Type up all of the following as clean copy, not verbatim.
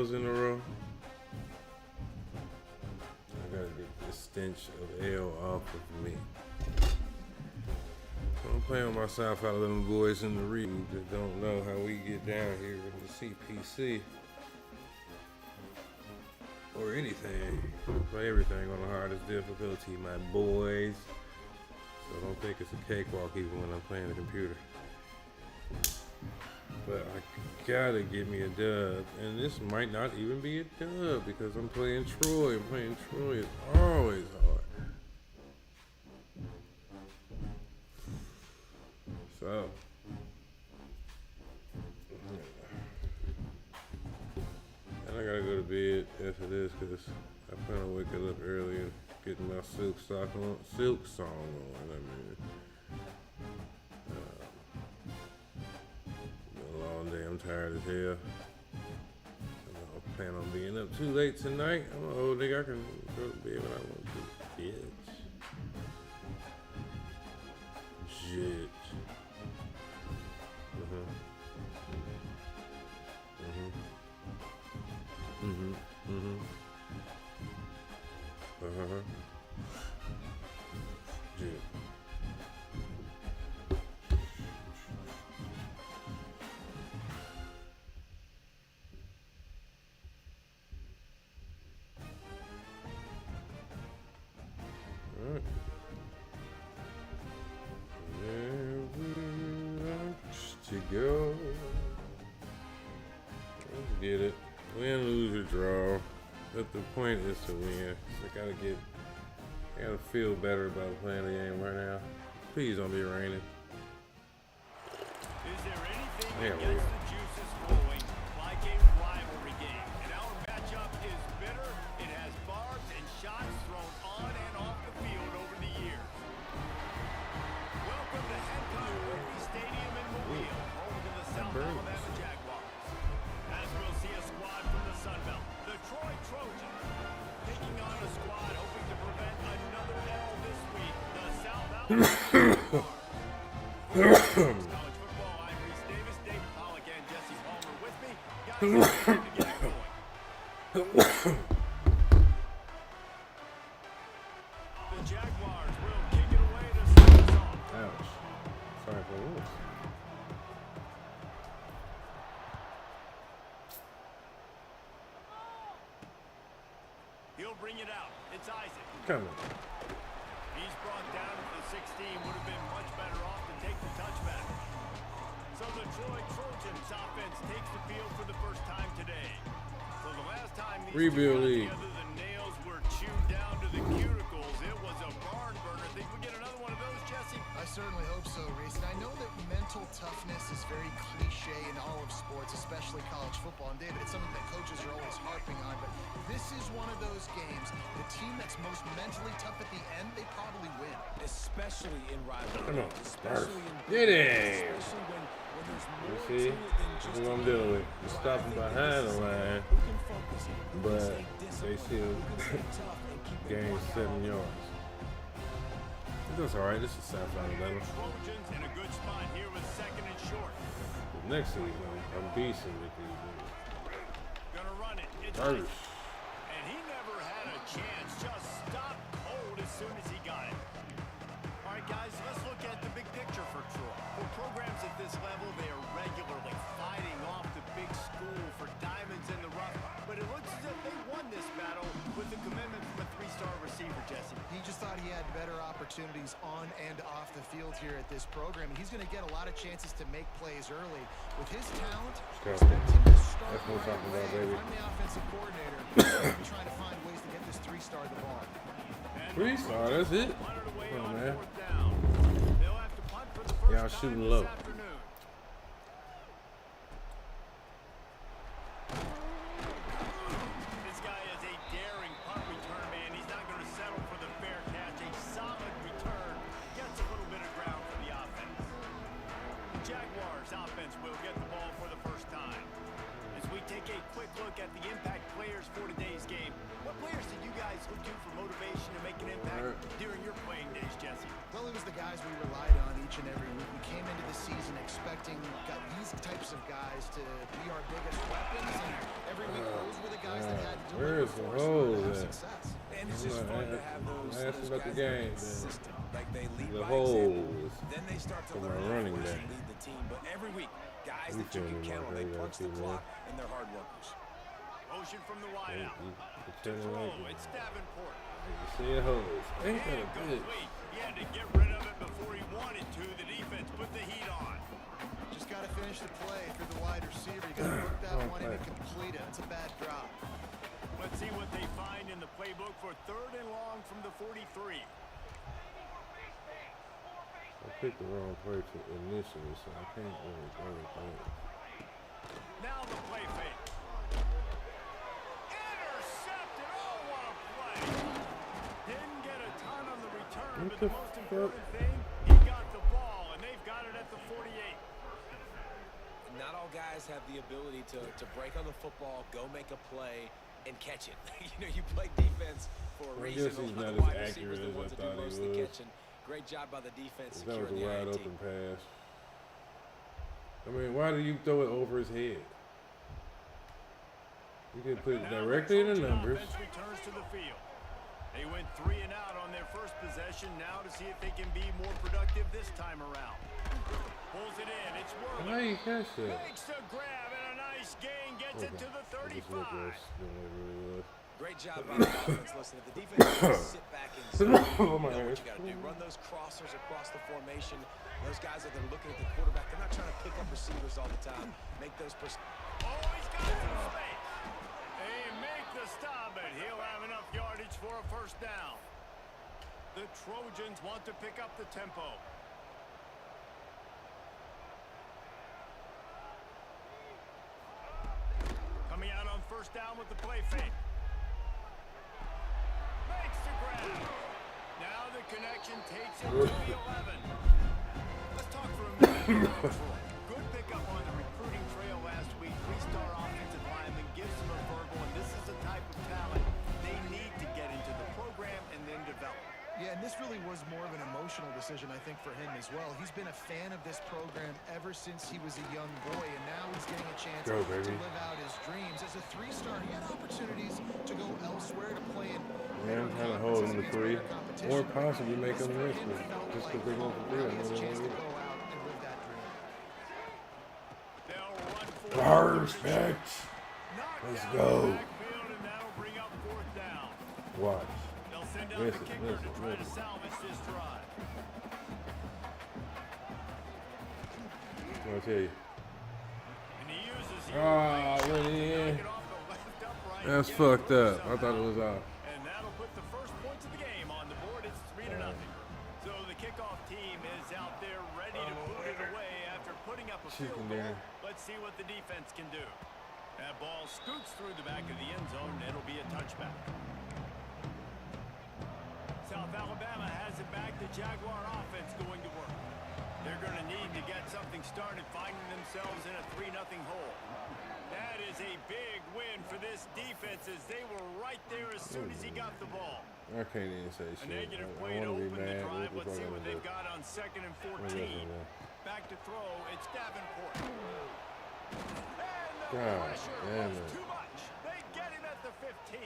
L's in a row. I gotta get this stench of L off of me. I'm playing with my South Alabama boys in the Rebuild that don't know how we get down here in the CPC or anything. Play everything on the hardest difficulty, my boys. So don't think it's a cakewalk even when I'm playing the computer. But I gotta get me a dub, and this might not even be a dub because I'm playing Troy. And playing Troy is always hard. So, and I gotta go to bed after this because I plan on waking up early and getting my silk song on. I mean, been a long day. I'm tired as hell. I plan on being up too late tonight. I'm an old nigga. I can go to bed when I want to. Shit. To go. Let's get it. Win, lose, or draw. But the point is to win. So I gotta feel better about playing the game right now. Please don't be raining. Is there anything that gets the juices flowing like a rivalry game? And our matchup is bitter. It has barbs and shots thrown on and off the field over the years. Welcome to Hancock Whitney Stadium in Mobile, home to the South Alabama Jaguars. As we'll see a squad from the Sun Belt, the Troy Trojans, taking on a squad hoping to prevent another L this week, the South Alabama Jaguars. College football, I'm Reese Davis, Dave Pollock, and Jesse Palmer with me. Guys, it's time to get it going. The Jaguars will kick it away to start us off. Ouch. Sorry for this. He'll bring it out. It's Isaac. Come on. He's brought down to the 16. Would have been much better off to take the touchback. So the Troy Trojans offense takes the field for the first time today. So the last time these Rebuild two League. got together, the nails were chewed down to the cuticles. It was a barn burner. Think we get another one of those, Jesse? I certainly hope so, Reese. And I know that mental toughness is very cliche in all of sports, especially college football. And David, it's something that coaches are always harping on. But this is one of those games. The team that's most mentally tough at the end, they probably win. Especially in rivalry. Come on. Especially in Get it. especially when there's You more see? to it than That's just what I'm dealing with. You're stopping behind the line, who can focus, who can but stay they disciplined, still who can stay tough and keep the gain ball 7 out. yards. That's all right. This is South Alabama. Trojans in a good spot here with second and short. Next season, I'm beasting with these niggas. Gonna run it. It's First. Isaac. And he never had a chance. Just stopped cold as soon as he got it. All right, guys, let's look at the big picture for Troy. For programs at this level, they are regularly fighting off the big school for diamonds in the rough. But it looks as if they won this battle with the commitment from a three-star receiver, Jesse. He just thought he had better opportunities on and off the field here at this program. And he's going to get a lot of chances to make plays early. With his talent, Let's expect him to start That's what I'm talking right about, away. baby. If I'm the offensive coordinator, I'll be trying to find ways to get this three-star the ball. 3-star, that's it. Punted away Come on, on man. fourth down. They'll have to punt for the first Y'all time shooting this low. afternoon. This guy is a daring punt return man. He's not going to settle for the fair catch. A solid return. Gets a little bit of ground for the offense. The Jaguars offense will get the ball for the first time. As we take a quick look at the impact players for today's game, what players did you guys look to for motivation to make an impact during your playing days, Jesse? Well, it was the guys we relied on each and every week. We came into the season expecting these types of guys to be our biggest weapons, and every week those just I'm fun to not have asking those about the guys that are game, man. consistent. Like they lead The by holes example, then they start to for my learn their running voice back. and lead the team. But every week, guys You that you feel can me, count on, Mark? they You punch gotta the see, clock and they're hard workers. Motion from the wide out. To Pretending throw, like it's Davenport. you see a holes. Ain't that a bitch? Incomplete. He had to get rid of it before he wanted to. The defense put the heat on. Just got to finish the play if you're the wide receiver. You got to work that one in and complete it. It's a bad drop. Let's see what they find in the playbook for 3rd and long from the 43. I picked the wrong person initially, so I can't really go with that. Now the play fake. Intercepted. Oh, what a play. Didn't get a ton on the return, What but the the most fuck? important thing, he got the ball, and they've got it at the 48. Not all guys have the ability to break on the football, go make a play, and catch it. You know, you play defense for a I reason. guess he's A lot not of as wide accurate receivers, the as I ones that do thought he most of the was. catching. Great job by the defense That was securing a the wide INT. open pass. I mean, why do you throw it over his head? You can put it Now directly in the Trojan numbers. offense returns to the field. They went 3 and out on their first possession. Now to see if they can be more productive this time around. Pulls it in. It's How Worley. you catch that? Makes the grab and a nice gain. Gets it to the I just looked 35. worse than it really was. Great job by the offense. Listen, if the defense can just sit back and zone, Oh, my you know what gosh. you got to do. Run those crossers across the formation. Those guys that are looking at the quarterback, they're not trying to pick up receivers all the time. Make those Oh, he's got some space. They make the stop, but he'll have enough yardage for a first down. The Trojans want to pick up the tempo. Coming out on first down with the play fake. Makes the grab. Now the connection takes it to the 11. Let's talk for a minute about Troy. Good pickup on the recruiting trail last week. 3-star offensive lineman gives them a verbal, and this is the type of talent they need to get into the program and then develop. Yeah, and this really was more of an emotional decision, I think, for him as well. He's been a fan of this program ever since he was a young boy, and now he's getting a chance to live out his dreams. As a 3-star, he had opportunities to go elsewhere to play in. Yeah, I'm trying to hold him to 3, or possibly make him this one, just to bring him to 3. I know they Chance to won't go out and live that dream. They'll run for it. Perfect. Knocked Let's down go. the backfield, and that'll bring up 4th down. Watch. They'll send out Listen, the kicker to try to listen. salvage this drive. I'll tell you. And he uses the Ah, right went shot to in. knock it off the left upright. That's Get it fucked through up. I thought it was somehow. off. And that'll put the first points of the game on the board. It's 3-0. So the kickoff team is out there ready to put it away after putting up a field Chicken goal. dinner. Let's see what the defense can do. That ball scoots through the back of the end zone, and it'll be a touchback. South Alabama has it back. The Jaguar offense going to work. They're going to need to get something started, finding themselves in a 3-0 hole. That is a big win for this defense as they were right there as soon as he got the ball. I can't even say A shit. negative I play to want to be open the mad. drive. What the Let's see fuck what I'm they've gonna got on 2nd and do? 14. Back to throw. It's Davenport. And the God pressure damn was it. too much. They get him at the 15.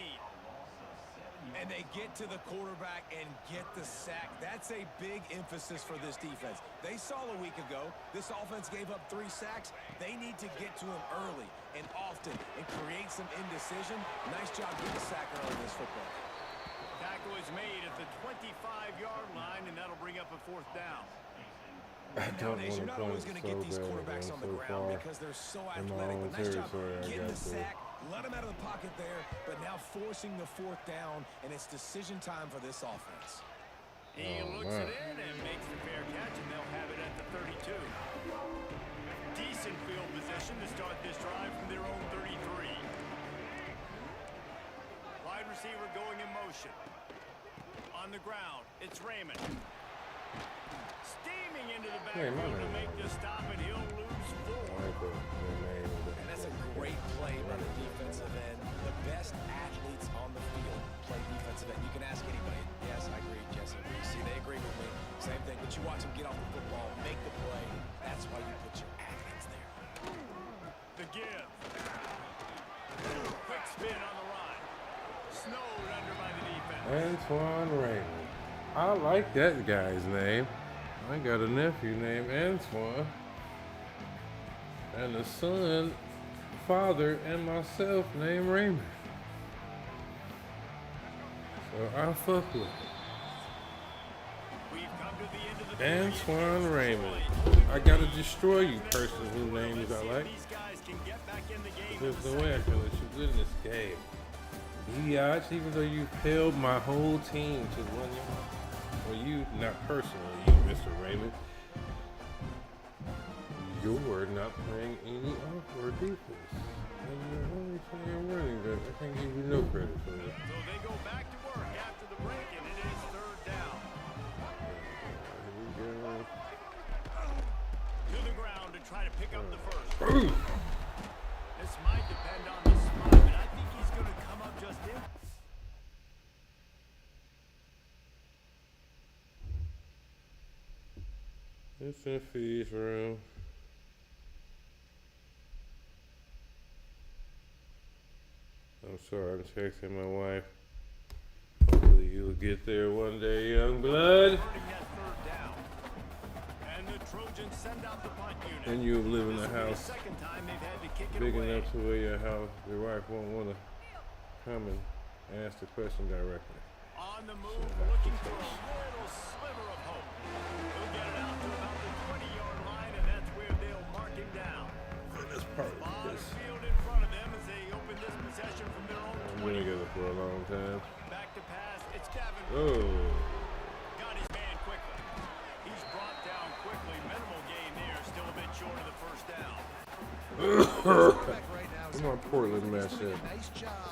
And they get to the quarterback and get the sack. That's a big emphasis for this defense. They saw a week ago, this offense gave up 3 sacks. They need to get to him early and often and create some indecision. Nice job getting a sack early in this football. Tackle is made at the 25-yard line, and that'll bring up a 4th down. I don't Nowadays, want you're to not always play going to so get these bad. quarterbacks I'm on the so ground far because they're so in my athletic. own But nice job territory. I getting got the to. sack, let him out of the pocket there, but now forcing the 4th down, and it's decision time for this offense. He Oh, looks man. it in and makes the fair catch, and they'll have it at the 32. Decent field position to start this drive from their own 33. Wide receiver going in motion. On the ground, it's Raymond. Steaming into the Hey, my backfield to man. make the stop, and he'll lose 4. I like the name of And that's a great play by the defensive end. The best athletes on the field play defensive end. You can ask anybody. Yes, I agree, Jesse. See, they agree with me. Same thing. But you watch them get off the football, make the play. That's why you put your athletes there. The give. Quick spin on the line. Snowed under by the defense. Antoine Raymond. I like that guy's name. I got a nephew named Antoine. And a son, father, and myself named Raymond. So I fuck with it. We've come to the end of the Antoine Raymond. I gotta destroy you, person whose names I like. These guys can get back in the game. There's no way I can let you win this game. Biatch, even though you held my whole team to 1 yard. Well, you, not personally, you, Mr. Raymond. You're not playing any awkward defense. And you're only playing running back. I can't give you no credit for that. So they go back to work after the break, and it is third down. Here we go. To the ground to try to pick up the first. Ooh. This might depend on the spot, but I think he's going to come up just in. It's in fees room. I'm sorry, I'm texting my wife. Hopefully you'll get there one day, young blood. And the Trojans send out the punt unit. And you'll live in a This will be the house second time they've had to kick it big away. enough to where your wife won't want to come and ask the question directly. On the move, looking for a little sliver of hope. He'll get it out to about the 20-yard line, and that's where they'll mark him down. That's part A lot of of this. field in front of them as they open this possession from their own I've been 20. together for a long time. Back to pass, it's Gavin. Oh, Got his man quickly. He's brought down quickly. Minimal gain there, still a bit short of the first down. Quarterback right now is come on, Portland match doing up. a nice job.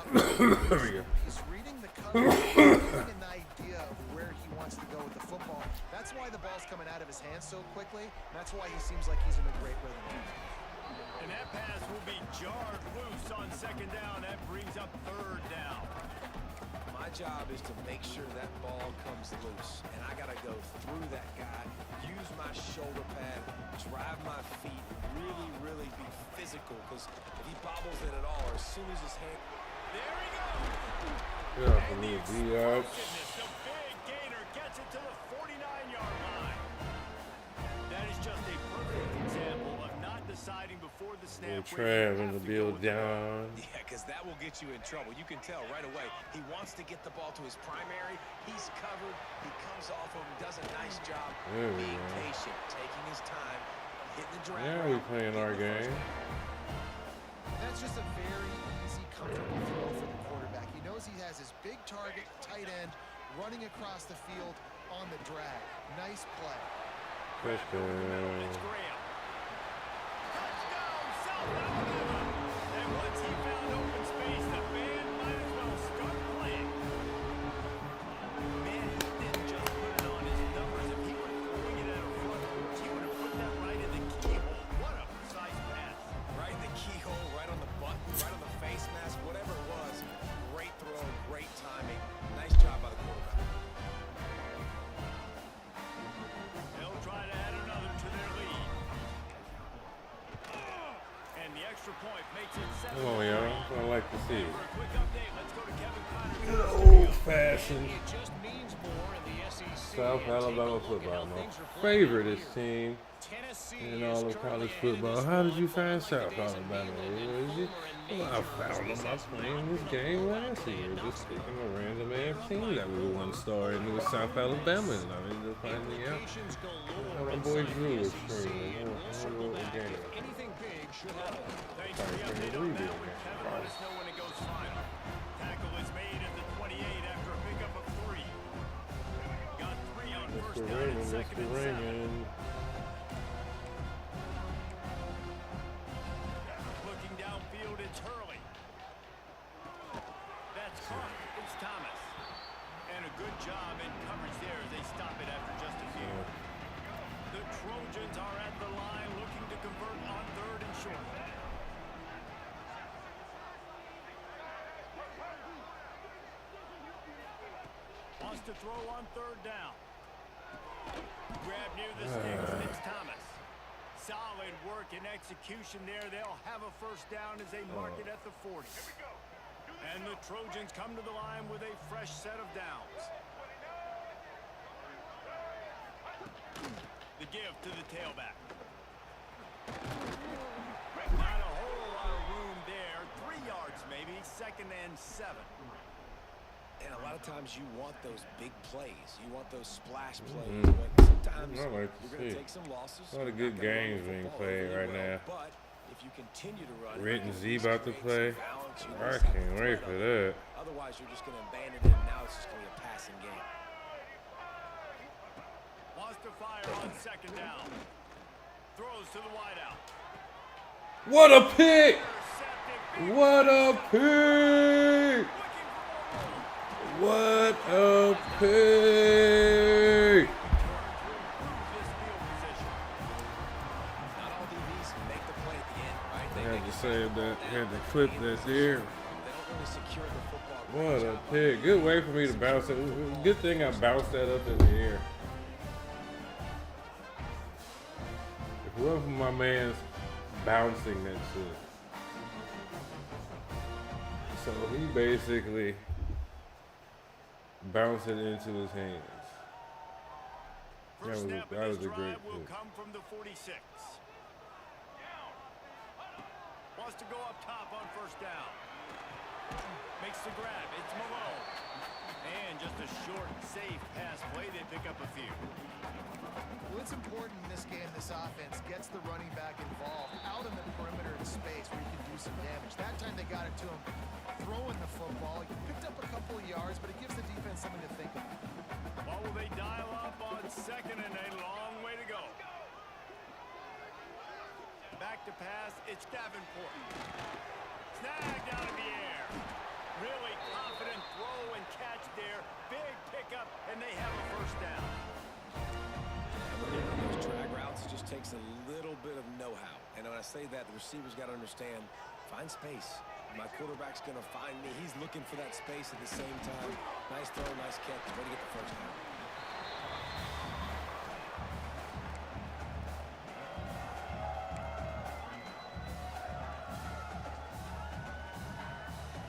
There we go. He's reading the coverage, getting an idea of where he wants to go with the football. That's why the ball's coming out of his hands so quickly. That's why he seems like he's in a great rhythm. And that pass will be jarred loose on second down. That brings up third down. My job is to make sure that ball comes loose, and I gotta go through that guy, use my shoulder pad, drive my feet, really be physical, because if he bobbles it at all, or as soon as his hand... There he goes. get off of me, Biatch. Goodness, the big gainer gets it to the 49-yard line. That is just a perfect example of not deciding before the Little snap where Trav you in have the to go with the ball. build down. Yeah, because that will get you in trouble. You can tell right away. He wants to get the ball to his primary. He's covered. He comes off him, does a nice job There we being go. patient, taking his time, hitting the drag. Now we playing our game. That's just a very easy, comfortable throw for the quarterback. He knows he has his big target, tight end, running across the field on the drag. Nice play. Touchdown. It's Graham. Touchdown, South Alabama. And once he found open space, the band might as well start playing. Man, he didn't just put it on his numbers. If he were throwing it at a front porch, he would have put that right in the keyhole. What a precise pass. Right in the keyhole, right on the button, right on the face mask, whatever it was. Great throw, great timing. Nice job by the quarterback. They'll try to add another to their lead. And the extra point makes it 7. Come on, y'all. That's what I like to see. For a quick update, let's go to Kevin Connor. Good old fashioned It just means more in the SEC. South And take a Alabama look at football. how My things are playing favorite out is here. team Tennessee in is all of currently college ahead in football. this How did you one, find like South the days of Alabama? Neyland and Was it? Fuller and Well, I Majors. found them by This playing is this not game the last Friday year. Just announcement. picking a random ass team that was one star and it was South Alabama. And I ended up finding out. Implications Oh, galore my boy inside Drew the was SEC, streaming. and we'll circle back game. if anything big should happen. Thanks for the Sorry, update for on the that rebuild one, game. Kevin. Let us know when it goes final. Tackle is made at the 28 after a pickup of 3. Got 3 on Mr. first down and Raymond, second Mr. and 7. Raymond. Looking downfield, it's Hurley. That's caught. It's Thomas. And a good job in coverage there as they stop it after just a few. The Trojans are at the line looking to convert on 3rd and short. Wants to throw on 3rd down. Grab near the sticks, and it's Thomas. Solid work and execution there. They'll have a first down as they mark it at the 40. And the Trojans come to the line with a fresh set of downs. The give to the tailback. Not a whole lot of room there. 3 yards maybe. 2nd and 7. And a lot of times you want those big plays. You want those splash plays. But sometimes I like to you're going to see. take some losses. A lot of You're good not gonna run games the being football played really right well, now. But if you continue to run, Rent and you Z at about to least create play. some balance. You I at least have can't a wait threat for on it. that. Otherwise, you're just going to abandon it. And now it's just going to be a passing game. Wants to fire on 2nd down. Throws to the wideout. What a pick! Intercepted. What a pick! What a pick! This field position. Not all DBs make the play at the end, right? I had to get save the ball that. down, Had to they clip gain that position. there. They don't really secure the football. What Great a job on pick. Good way for me to bounce it. Good thing I bounced that up in the air. If it wasn't for my man's bouncing that shit. So he basically bounced it into his hands. First snap That of was this a great drive will pick. come from the 46. Wants to go up top on 1st down. Makes the grab. It's Malone. And just a short, safe pass play. They pick up a few. Well, it's important in this game, this offense gets the running back involved out in the perimeter in space where you can do some damage. That time they got it to him throwing the football. He picked up a couple of yards, but it gives the defense something to think about. What will they dial up on 2nd and a long way to go? Back to pass. It's Davenport. Snagged out of the air. Really confident throw and catch there. Big pickup, and they have a 1st down. Those drag routes just takes a little bit of know-how. And when I say that, the receiver's got to understand, find space. My quarterback's going to find me. He's looking for that space at the same time. Nice throw, nice catch. Way to get the 1st down.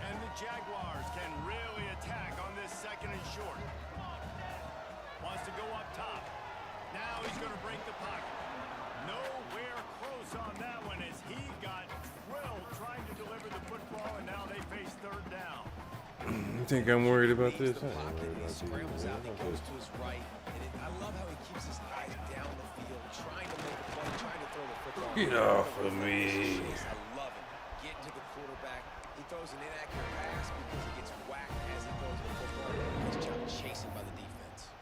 And the Jaguars can really attack on this 2nd and short. Wants to go up top. Now he's going to break the pocket. Nowhere close on that one as he got drilled trying to deliver the football, and now they face 3rd down. You think I'm worried about this? The I ain't pocket, worried he about scrambles out, he goes this. to his right, and I love how he keeps his eyes down the field, trying to make a play, trying to throw the football. Get off of me. I love it. Getting to the quarterback. He throws an inaccurate pass because he gets whacked as he throws the football. Nice job chasing by the defense.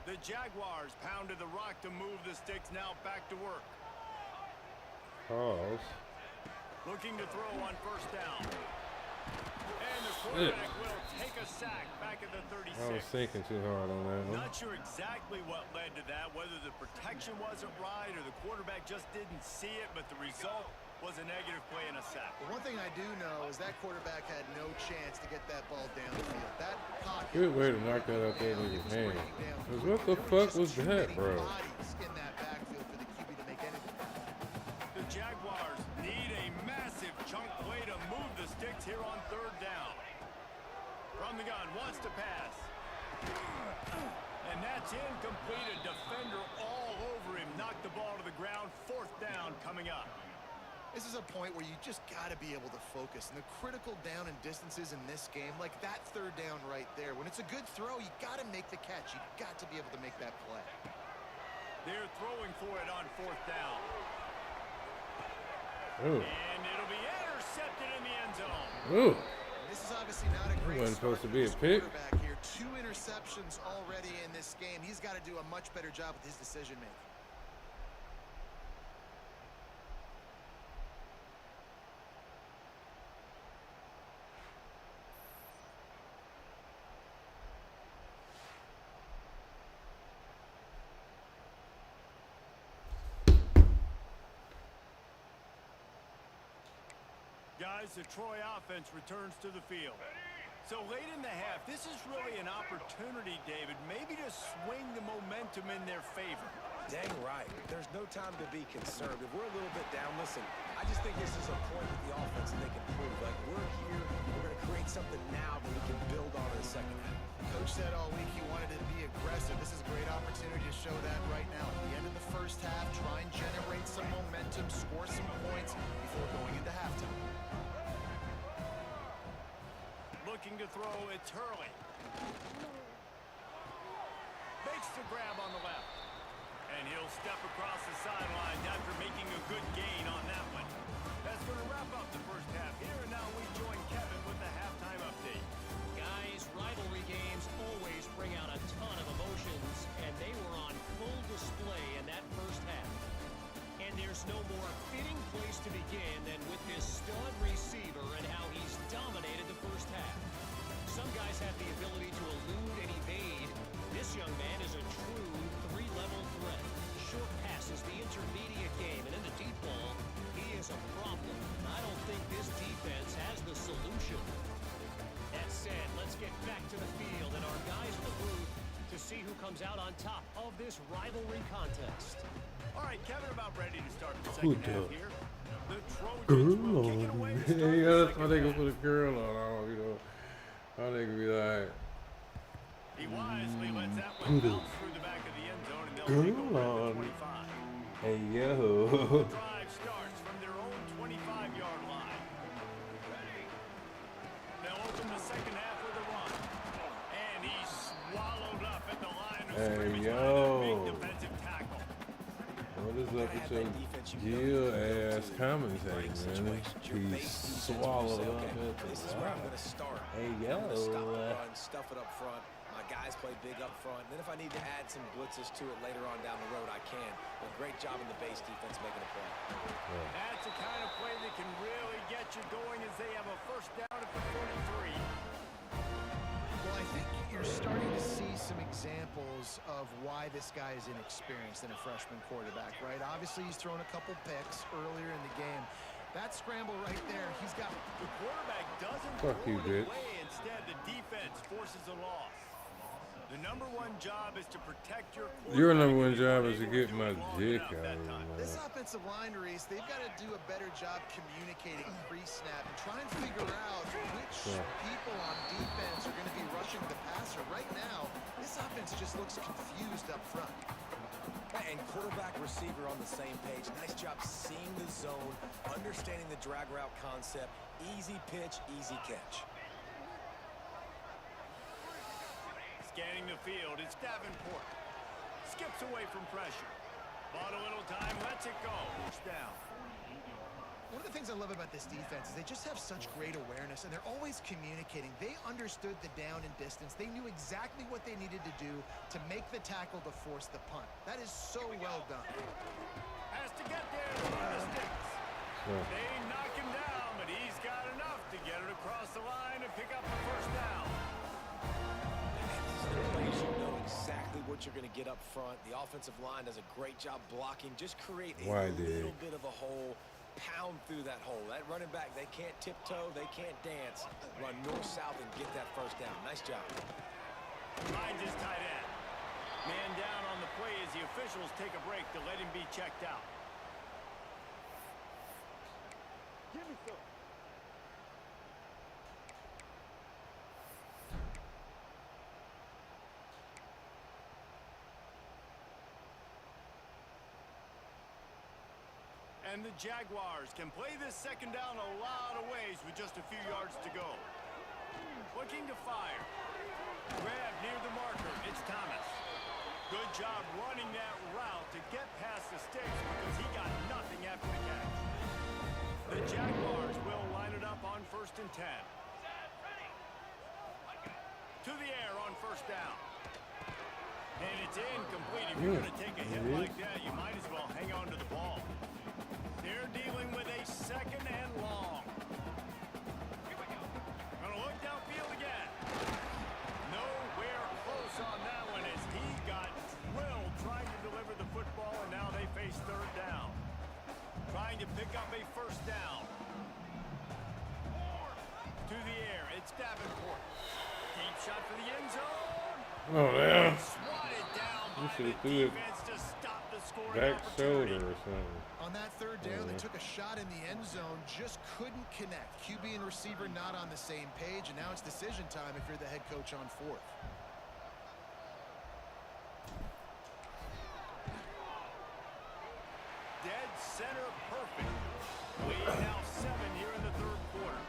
The Jaguars pounded the rock to move the sticks, now back to work. Pause. Looking to throw on 1st down. And the quarterback will take a sack back at the 36. I was thinking too hard on that one. Not sure exactly what led to that, whether the protection wasn't right or the quarterback just didn't see it, but the result was a negative play and a sack. But one thing I do know is that quarterback had no chance to get that ball down the field. That pocket Good way to knock that out there with your hand. Because what the fuck was that, bro? bodies in that backfield for the QB to make anything. The Jaguars need a massive chunk play to move the sticks here on 3rd down. From the gun, wants to pass. And that's incomplete. A defender all over him. Knocked the ball to the ground. 4th down coming up. This is a point where you just got to be able to focus. And the critical down and distances in this game, like that 3rd down right there, when it's a good throw, you got to make the catch. You got to be able to make that play. They're throwing for it on 4th down. Ooh. And it'll be intercepted in the end zone. Ooh. This is obviously not a great wasn't start supposed to for be a this pick. quarterback here. 2 interceptions already in this game. He's got to do a much better job with his decision making. Guys, the Troy offense returns to the field. So late in the half, this is really an opportunity, David, maybe to swing the momentum in their favor. Dang right. There's no time to be concerned. If we're a little bit down, listen, I I just think this is a point with the offense that they can prove. Like, we're here, we're going to create something now that we can build on in the second half. Coach said all week he wanted to be aggressive. This is a great opportunity to show that right now. At the end of the first half, try and generate some momentum, score some points before going into halftime. Looking to throw, it's Hurley. Makes the grab on the left. And he'll step across the sidelines after making a good gain on that one. That's going to wrap up the first half here, and now we join Kevin with the halftime update. Guys, rivalry games always bring out a ton of emotions, and they were on full display in that first half. And there's no more fitting place to begin than with this stud receiver and how he's dominated the first half. Some guys have the ability to elude and evade. This young man is a true three-level threat. Short passes, the intermediate game, and in the deep ball, he is a problem. I don't think this defense has the solution. That said, let's get back to the field and our guys in the booth to see who comes out on top of this rivalry contest. All right, Kevin, about ready to start the second half here. The Trojans Girl will kick it on. away to start Yeah, the that's why second they go half. put a girl on, you know. How they can be like, He wisely lets that one bounce through the back of the end zone, and they'll take girl over at the on. 25. Hey, yo. The drive starts from their own 25-yard line. They'll open the second half with a run. And he's swallowed up at the line of Hey, scrimmage by yo. that big defensive tackle. What is up with your Gill-ass commentating, man? He's swallowed up at the This is where I'm going to line. start. Hey, I'm going to stop yo. the run, stuff it up front. My guys play big up front. Then if I need to add some blitzes to it later on down the road, I can. But great job in the base defense making a play. That's the kind of play that can really get you going as they have a first down at the 43. Well, I think you're starting to see some examples of why this guy is inexperienced in a freshman quarterback, right? Obviously, he's thrown a couple picks earlier in the game. That scramble right there, he's got... The quarterback doesn't Fuck throw you, it bitch. away. Instead, the defense forces a loss. The number one job is to protect your quarterback. Your number one and job they is to were get doing my long dick enough out that of your time. This mouth. offensive line, Reese, they've got to do a better job communicating pre-snap and try and figure out which people on defense are going to be rushing the passer. Right now, this offense just looks confused up front. And quarterback receiver on the same page. Nice job seeing the zone, understanding the drag route concept. Easy pitch, easy catch. Scanning the field, it's Davenport. Skips away from pressure. Bought a little time, lets it go. First down. One of the things I love about this defense is they just have such great awareness, and they're always communicating. They understood the down and distance. They knew exactly what they needed to do to make the tackle to force the punt. That is so well done. Has to get there to run the sticks. They knock him down, but he's got enough to get it across the line and pick up the first down. Plays, you know exactly what you're going to get up front. The offensive line does a great job blocking. Just create a little bit of a hole. Pound through that hole. That running back, they can't tiptoe, they can't dance. Run north-south and get that first down. Nice job. Finds his tight end. Man down on the play as the officials take a break to let him be checked out. Give me some. And the Jaguars can play this second down a lot of ways with just a few yards to go. Looking to fire. Grab near the marker. It's Thomas. Good job running that route to get past the sticks because he got nothing after the catch. The Jaguars will line it up on 1st and 10. To the air on first down. And it's incomplete. If you're going to take a hit like that, you might as well hang on to the ball. They're dealing with a second and long. Gonna look downfield again. Nowhere close on that one as he got drilled trying to deliver the football, and now they face third down. Trying to pick up a first down. To the air, it's Davenport. Deep shot for the end zone. Oh, yeah. Swatted down You by should the have threw it defense to stop the scoring back shoulder opportunity. or something. On that third down, they took a shot in the end zone, just couldn't connect. QB and receiver not on the same page, and now it's decision time if you're the head coach on fourth. Dead center perfect. Lead now 7 here in the third quarter.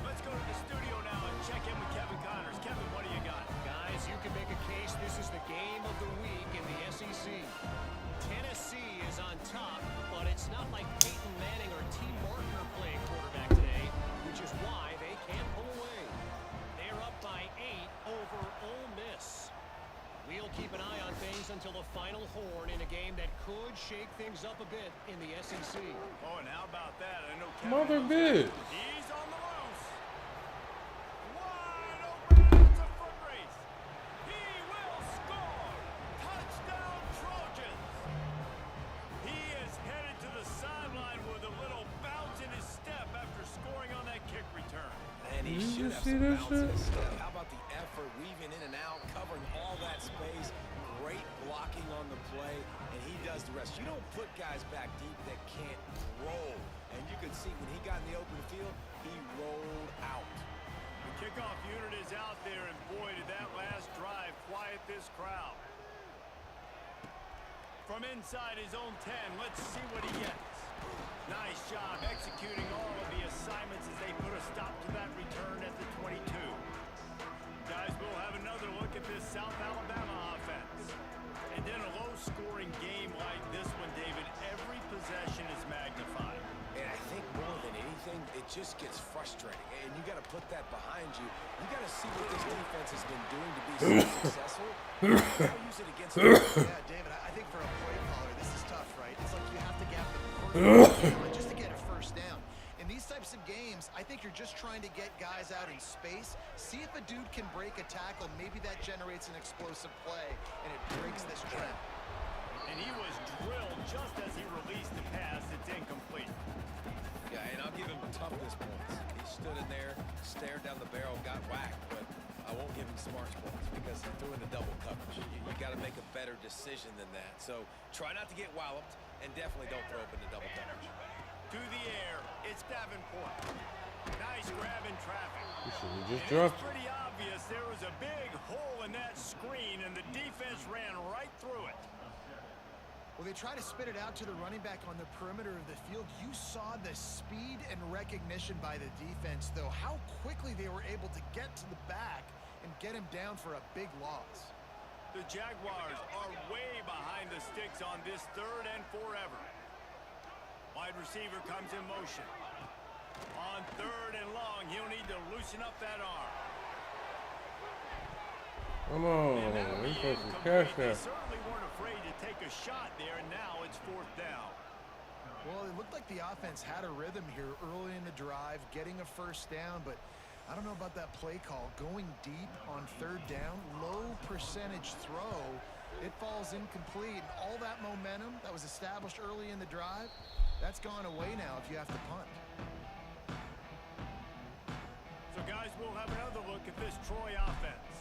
Let's go to the studio now and check in with Kevin Connors. Kevin, what do you got? Guys, you can make a case this is the game of the week in the SEC. Tennessee is on top, but it's not like Peyton Manning or T. Martin are playing quarterback today, which is why they can't pull away. They're up by 8 over Ole Miss. We'll keep an eye on things until the final horn in a game that could shake things up a bit in the SEC. Oh, and how about that? I know Kevin. Mother bitch. He's on the loose. Wide open. It's a foot race. He will score. Touchdown Trojans. He is headed to the sideline with a little bounce in his step after scoring on that kick return. And he Did you should have see some that bounce in his shit? step. How about the effort, weaving in and out, covering all that space, great blocking on the play, and he does the rest. You don't put guys back deep that can't roll. And you can see when he got in the open field, he rolled out. The kickoff unit is out there, and boy, did that last drive quiet this crowd. From inside his own 10, let's see what he gets. Nice job executing all of the assignments as they put a stop to that return at the 22. Guys, we'll have another look at this South Alabama offense. And in a low-scoring game like this one, David, every possession is magnified. And I think more than anything, it just gets frustrating. And you got to put that behind you. You got to see what this defense has been doing to be so successful. Now use it against them. Yeah, David, I think for a play caller, this is tough, right? It's like you have to get the perfect just to get a first down. In these types of games, I think you're just trying to get guys out in space, see if a dude can break a tackle. Maybe that generates an explosive play, and it breaks this trend. And he was drilled just as he released the pass. It's incomplete. Yeah, and I'll give him toughness points. He stood in there, stared down the barrel, got whacked, but I won't give him smarts points because he threw in the double coverage. You got to make a better decision than that. So try not to get walloped, and definitely don't throw up in the double coverage. To the air, it's Davenport. Nice grab in traffic. You should have just And dropped it's it. pretty obvious there was a big hole in that screen, and the defense ran right through it. Well, they try to spit it out to the running back on the perimeter of the field. You saw the speed and recognition by the defense, though, how quickly they were able to get to the back and get him down for a big loss. The Jaguars are way behind the sticks on this third and forever. Wide receiver comes in motion. On third and long, he'll need to loosen up that arm. Come on, And that'll we be supposed to incomplete. catch They that. certainly weren't afraid to take a shot there, and now it's fourth down. Well, it looked like the offense had a rhythm here early in the drive, getting a first down, but I don't know about that play call. Going deep on third down, low percentage throw, it falls incomplete. All that momentum that was established early in the drive, that's gone away now if you have to punt. So, guys, we'll have another look at this Troy offense.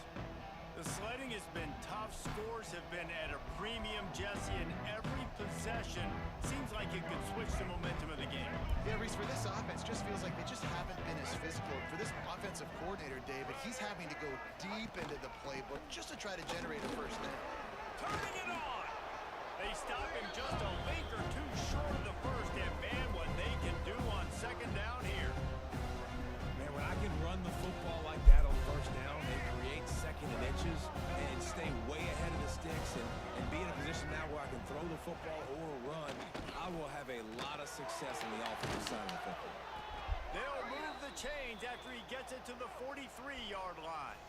The sledding has been tough. Scores have been at a premium, Jesse, and every possession seems like it could switch the momentum of the game. Yeah, Reese, for this offense, just feels like they just haven't been as physical. For this offensive coordinator, David, he's having to go deep into the playbook just to try to generate a first down. Turning it on. They stop him just a link or two short of the first, and man, what they can do on second down here. Man, when I can run the football like that on first down and create second and inches and stay way ahead of the sticks and be in a position now where I can throw the football or run, I will have a lot of success on the offensive side of the football. They'll move the chains after he gets it to the 43-yard line.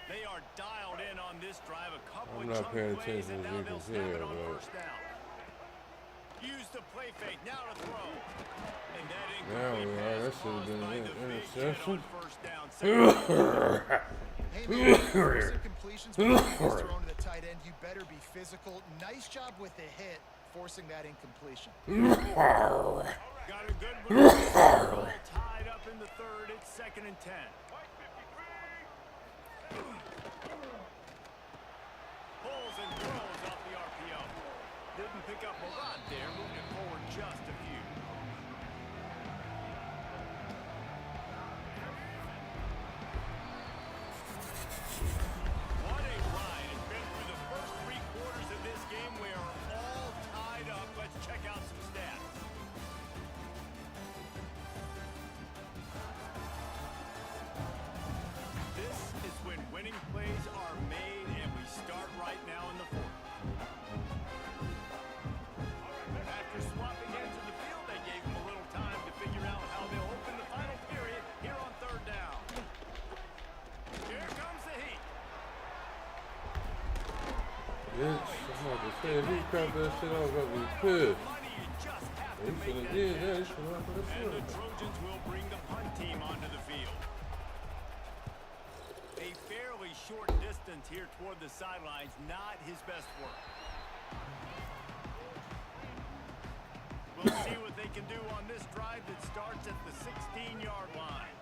They are dialed in on this drive. A couple I'm of not chunk paying plays, attention and as now you they'll can snap it tell, on but first down. Use the play fake. Now to throw. And that now we incomplete are. That pass should have caused been by an the big hit interception. on first down. Second. Hey, man, first incompletions, but he's thrown to the tight end you better be physical. Nice job with the hit, forcing that incompletion. Got a good release. All tied up in the third. It's 2nd and 10. Pulls and throws off the RPO. Didn't pick up a lot there. Moving forward just a few. What a ride. It's been through the first 3 quarters of this game. We are all tied up. Let's check out some stats. This is when winning plays are made, and we start right now in the 4th. After swapping ends of the field, they gave them a little time to figure out how they'll open the final period here on 3rd down. Here comes the heat. Bitch, I'm about to say, if he cut that shit off, I'd be pissed. Money, you just have to He make should have that did catch. that. He should have put And the it Trojans will bring the punt team onto the field. A fairly short distance here toward the sidelines, not his best work. We'll see what they can do on this drive that starts at the 16-yard line.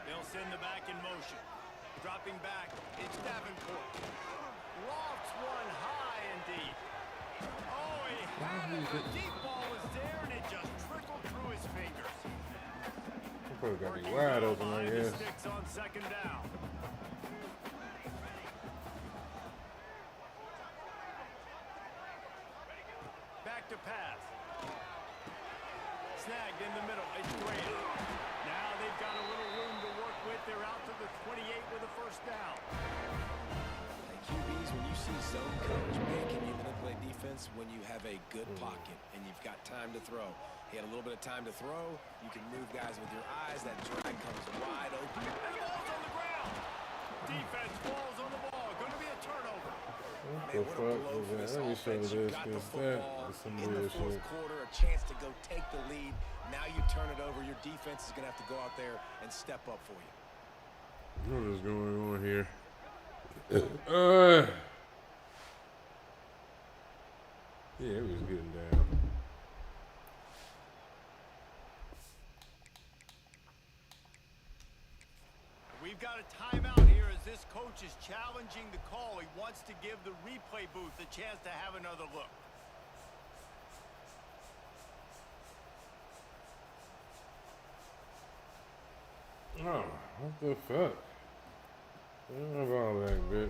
They'll send the back in motion. Dropping back, it's Davenport. Lofts one high and deep. Oh, he had it. The deep ball was there, and it just trickled through his fingers. He probably got to be wide open, I Behind the guess. sticks on 2nd down. Back to pass. Snagged in the middle. It's Graham. Now they've got a little room to work with. They're out to the 28 with a 1st down. QBs, when you see zone coverage, man, can you manipulate defense when you have a good pocket and you've got time to throw? He had a little bit of time to throw. You can move guys with your eyes. That drag comes wide open. And the ball's on the ground. Defense falls on the ball. Going to be a turnover. What Man, the what a fuck blow was for that? this Let me show offense. You this, got the because that football is some in the 4th bullshit. quarter, a chance to go take the lead. Now you turn it over. Your defense is going to have to go out there and step up for you. What is going on here? Yeah, it was getting down. We've got a timeout here as this coach is challenging the call. He wants to give the replay booth a chance to have another look. Oh, what the fuck? All that, bitch.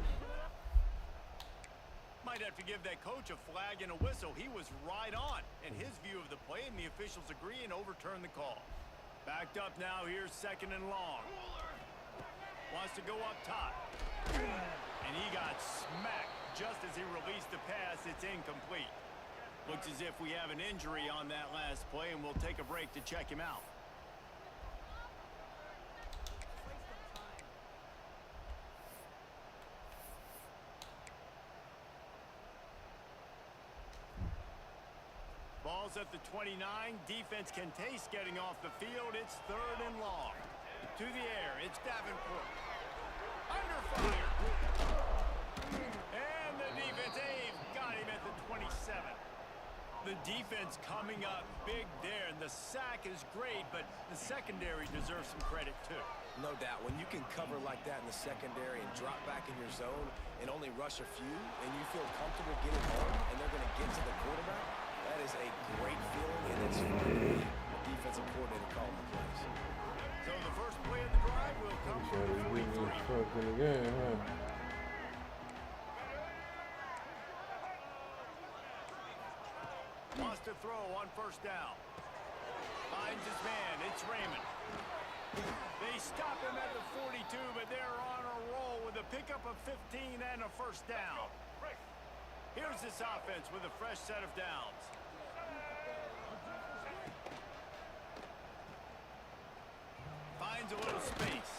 Might have to give that coach a flag and a whistle. He was right on in his view of the play, and the officials agree and overturn the call. Backed up now. Here's 2nd and long. Wants to go up top. And he got smacked just as he released the pass. It's incomplete. Looks as if we have an injury on that last play, and we'll take a break to check him out. Ball's at the 29. Defense can taste getting off the field. It's 3rd and long. To the air. It's Davenport. Under fire. And the defense, got him at the 27. The defense coming up big there, and the sack is great, but the secondary deserves some credit too. No doubt. When you can cover like that in the secondary and drop back in your zone and only rush a few, and you feel comfortable getting home, and they're going to get to the quarterback, that is a great feeling, and it's fun to be a defensive coordinator calling the plays. So the first play of the drive will come So from we getting 43. fucked in the game, huh? Wants to throw on 1st down. Finds his man. It's Raymond. They stop him at the 42, but they're on a roll with a pickup of 15 and a 1st down. Here's this offense with a fresh set of downs. Finds a little space.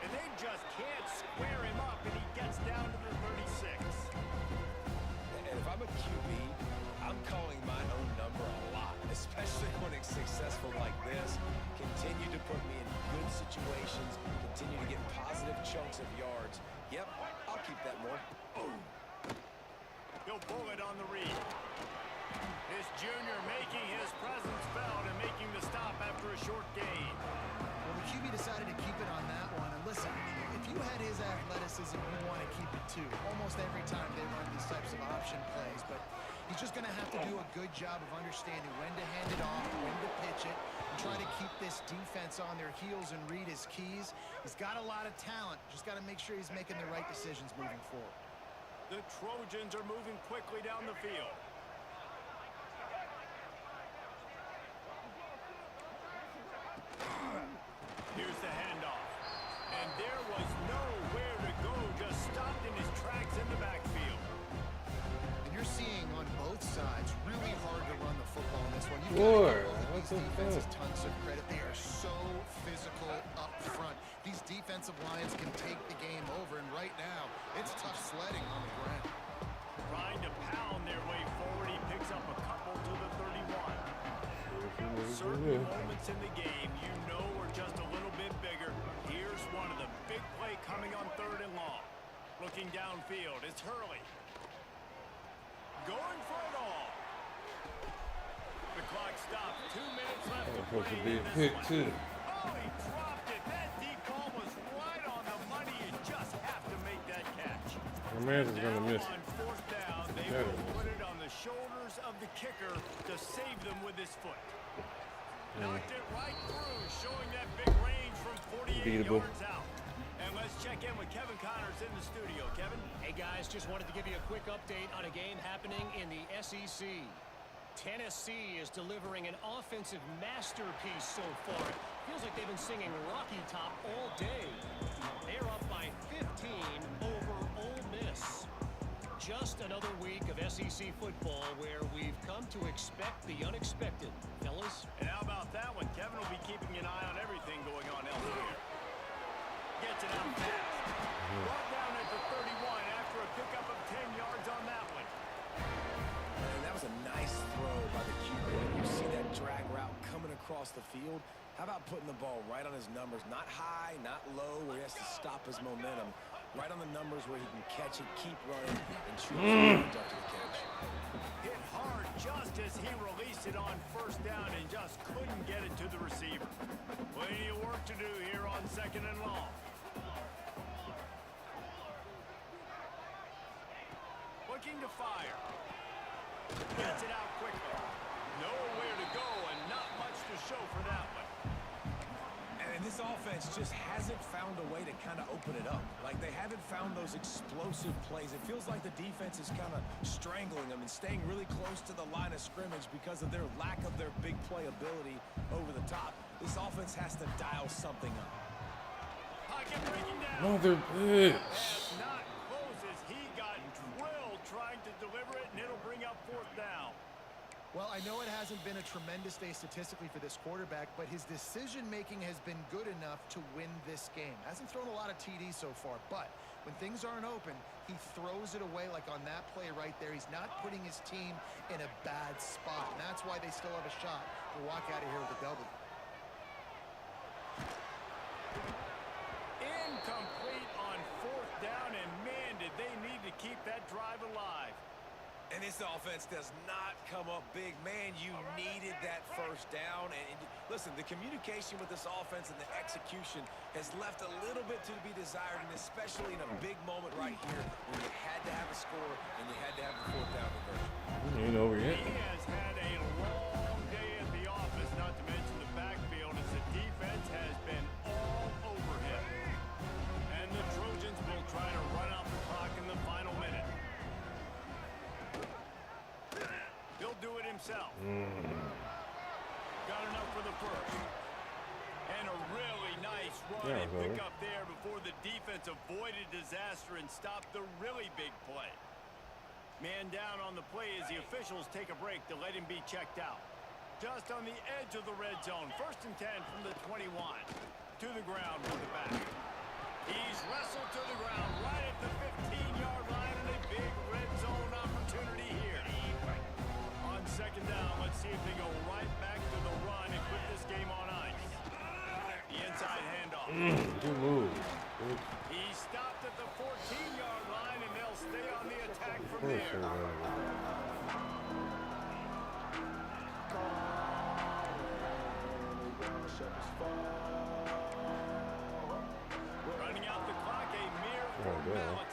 And they just can't square him up, and he gets down to the 36. And if I'm a QB, I'm calling my own number a lot, especially when it's successful like this. Continue to put me in good situations, continue to get positive chunks of yards. Yep, I'll keep that more. He'll pull it on the read. This junior making his presence felt and making the stop after a short gain. Well, the QB decided to keep it on that one. And listen, if you had his athleticism, you want to keep it too. Almost every time they run these types of option plays. But he's just going to have to do a good job of understanding when to hand it off, when to pitch it, and try to keep this defense on their heels and read his keys. He's got a lot of talent. Just got to make sure he's making the right decisions moving forward. The Trojans are moving quickly down the field. Here's the handoff. And there was nowhere to go, just stopped in his tracks in the backfield. And you're seeing on both sides really hard to run the football in this one. You've Lord, got to give what's these up defenses there? tons of credit. They are so physical up front. These defensive lines can take the game over, and right now, it's tough sledding on the ground. Trying to pound their way forward, he picks up a couple to the 31. Certain moments in the game you know are just a little bit bigger. Here's one of them. Big play coming on 3rd and long. Looking downfield, it's Hurley. Going for it all. The clock stops. 2 minutes left to Supposed to play be in a this pick one. too. Oh, he dropped it. That deep ball was right on the money. You just have to make that catch. Ramirez is gonna miss Now it. on 4th down, they Better will miss put it on the shoulders of the kicker to save them with his foot. Knocked it right through, showing that big range from 48 Beatable. yards out. And let's check in with Kevin Connors in the studio. Kevin? Hey guys, just wanted to give you a quick update on a game happening in the SEC. Tennessee is delivering an offensive masterpiece so far. Feels like they've been singing Rocky Top all day. They're up by 15 over Ole Miss. Just another week of SEC football where we've come to expect the unexpected. Fellas? And how about that one? Kevin will be keeping an eye on everything going on elsewhere. Gets it out fast. Brought down at the 31 after a pickup of 10 yards on that one. And that was a nice throw by the QB. You see that drag route coming across the field. How about putting the ball right on his numbers? Not high, not low, where he has to stop his momentum. Right on the numbers where he can catch it, keep running, and shoot his yards after the catch. Hit hard just as he released it on 1st down and just couldn't get it to the receiver. Plenty of work to do here on 2nd and long. Looking to fire. Gets it out quickly. Nowhere to go and not much to show for that one. And this offense just hasn't found a way to kind of open it up. Like, they haven't found those explosive plays. It feels like the defense is kind of strangling them and staying really close to the line of scrimmage because of their lack of their big play ability over the top. This offense has to dial something up. Pocket breaking down. Mother bitch. As not closes, he got drilled trying to deliver it, and it'll bring up 4th down. Well, I know it hasn't been a tremendous day statistically for this quarterback, but his decision-making has been good enough to win this game. Hasn't thrown a lot of TDs so far, but when things aren't open, he throws it away like on that play right there. He's not putting his team in a bad spot, and that's why they still have a shot to walk out of here with a W. Incomplete on 4th down, and man, did they need to keep that drive alive. And this offense does not come up big. Man, you needed that 1st down. And listen, the communication with this offense and the execution has left a little bit to be desired, and especially in a big moment right here when you had to have a score and you had to have the 4th down conversion. You ain't over yet. He has had a long day at the office, not to mention the backfield, as the defense has been all over him. And the Trojans will try to run out the clock in the final minute. He'll do it himself. Got enough for the 1st. And a really nice run and pick up there before the defense avoided disaster and stopped the really big play. Man down on the play as the officials take a break to let him be checked out. Just on the edge of the red zone. 1st and 10 from the 21. To the ground for the back. He's wrestled to the ground right at the 15-yard line, and a big red zone opportunity here. On 2nd down, let's see if they go right back to the run and put this game on ice. The inside handoff. Good move. He stopped at the 14-yard line out course there. Running out the clock, a mere 4 minutes.